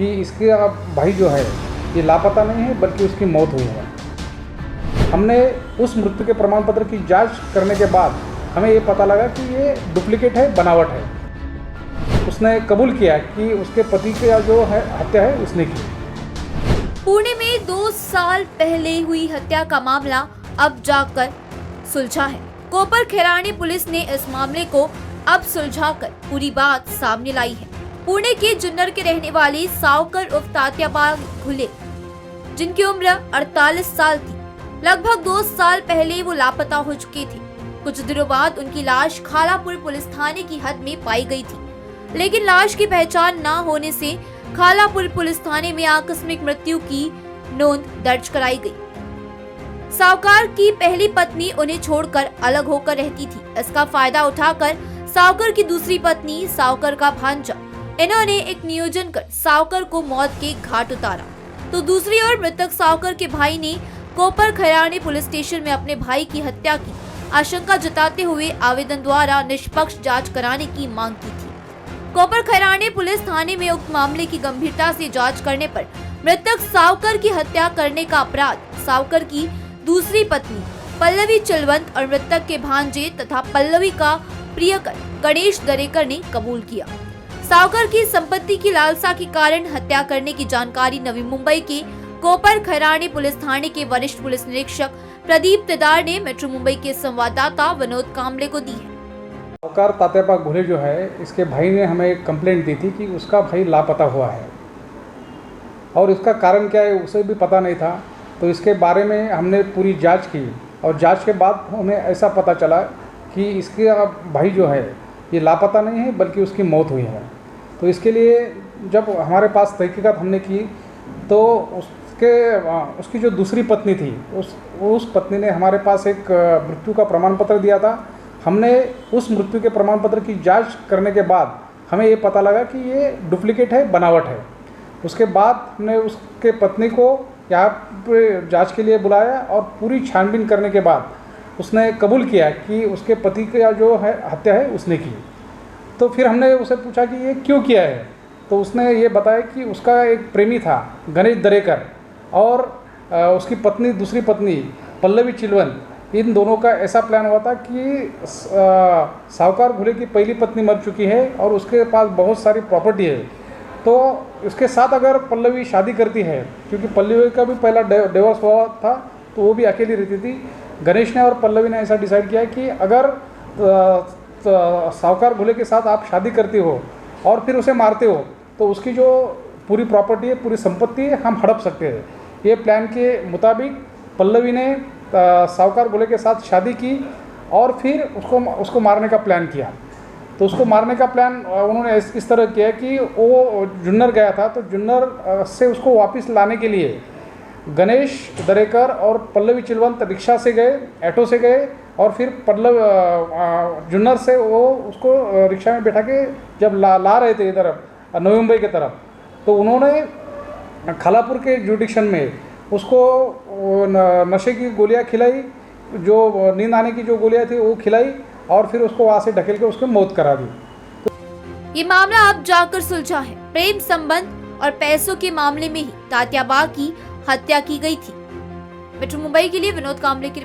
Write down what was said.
कि इसका भाई जो है ये लापता नहीं है बल्कि उसकी मौत हुई है। हमने उस मृत्यु के प्रमाण पत्र की जांच करने के बाद हमें ये पता लगा कि ये डुप्लीकेट है, बनावट है। उसने कबूल किया कि उसके पति का जो है हत्या है उसने की। पुणे में 2 साल पहले हुई हत्या का मामला अब जाकर सुलझा है। कोपर खैरानी पुलिस ने इस मामले को अब सुलझाकर पूरी बात सामने लाई है। पुणे के जुन्नर के रहने वाले सावकर उर्फ तात्याबा घुले, जिनकी उम्र 48 साल थी, लगभग 2 साल पहले वो लापता हो चुके थे। कुछ दिनों बाद उनकी लाश खालापुर पुलिस थाने की हद में पाई गई थी, लेकिन लाश की पहचान न होने से खालापुर पुलिस थाने में आकस्मिक मृत्यु की नोंद दर्ज कराई गई। सावकार की पहली पत्नी उन्हें छोड़कर अलग होकर रहती थी। इसका फायदा उठाकर सावकर की दूसरी पत्नी सावकर का भांजा, इन्होंने एक नियोजन कर सावकर को मौत के घाट उतारा। तो दूसरी ओर मृतक सावकर के भाई ने कोपर खैरानी पुलिस स्टेशन में अपने भाई की हत्या की आशंका जताते हुए आवेदन द्वारा निष्पक्ष जांच कराने की मांग की थी। कोपर खैरानी पुलिस थाने में उक्त मामले की गंभीरता से जांच करने पर मृतक सावकर की हत्या करने का अपराध सावकर की दूसरी पत्नी पल्लवी चिलवंत और मृतक के भांजे तथा पल्लवी का प्रियकर गणेश दरेकर ने कबूल किया। सावकर की संपत्ति की लालसा के कारण हत्या करने की जानकारी नवी मुंबई के कोपर खैरानी पुलिस थाने के वरिष्ठ पुलिस निरीक्षक प्रदीप तिदार ने मेट्रो मुंबई के संवाददाता विनोद कांबले को दी है। सावकार तात्याबा घुले जो है, इसके भाई ने हमें एक कंप्लेंट दी थी कि उसका भाई लापता हुआ है और इसका कारण क्या है उसे भी पता नहीं था। तो इसके बारे में हमने पूरी जांच की और जांच के बाद हमें ऐसा पता चला कि इसका भाई जो है ये लापता नहीं है बल्कि उसकी मौत हुई है। तो इसके लिए जब हमारे पास तहकीकात हमने की तो उसकी जो दूसरी पत्नी थी उस पत्नी ने हमारे पास एक मृत्यु का प्रमाण पत्र दिया था। हमने उस मृत्यु के प्रमाण पत्र की जांच करने के बाद हमें ये पता लगा कि ये डुप्लीकेट है, बनावट है। उसके बाद हमने उसके पत्नी को यहाँ पे जांच के लिए बुलाया और पूरी छानबीन करने के बाद उसने कबूल किया कि उसके पति का जो है हत्या है उसने की। तो फिर हमने उसे पूछा कि ये क्यों किया है, तो उसने ये बताया कि उसका एक प्रेमी था गणेश दरेकर और उसकी पत्नी दूसरी पत्नी पल्लवी चिलवंत, इन दोनों का ऐसा प्लान हुआ था कि सावकार घुले की पहली पत्नी मर चुकी है और उसके पास बहुत सारी प्रॉपर्टी है, तो उसके साथ अगर पल्लवी शादी करती है, क्योंकि पल्लवी का भी पहला डिवोर्स हुआ था तो वो भी अकेली रहती थी। गणेश ने और पल्लवी ने ऐसा डिसाइड किया कि अगर सावकार घुले के साथ आप शादी करती हो और फिर उसे मारते हो तो उसकी जो पूरी प्रॉपर्टी है, पूरी संपत्ति है, हम हड़प सकते हैं। ये प्लान के मुताबिक पल्लवी ने सावकार घुले के साथ शादी की और फिर उसको मारने का प्लान किया। तो उसको मारने का प्लान उन्होंने इस तरह किया कि वो जुन्नर गया था, तो जुन्नर से उसको वापस लाने के लिए गणेश दरेकर और पल्लवी चिलवंत रिक्शा से गए, ऑटो से गए और फिर जुन्नर से वो उसको रिक्शा में बैठा के जब ला रहे थे इधर नवी मुंबई की तरफ, तो उन्होंने खालापुर के जुडिक्शन में उसको नशे की गोलियां खिलाई, जो नींद आने की जो गोलियां थी वो खिलाई और फिर उसको वहाँ से ढकेल के उसको मौत करा दी। ये मामला अब जाकर सुलझा है। प्रेम संबंध और पैसों के मामले में ही तात्याबा की हत्या की गई थी। मेट्रो मुंबई के लिए विनोद कांबले की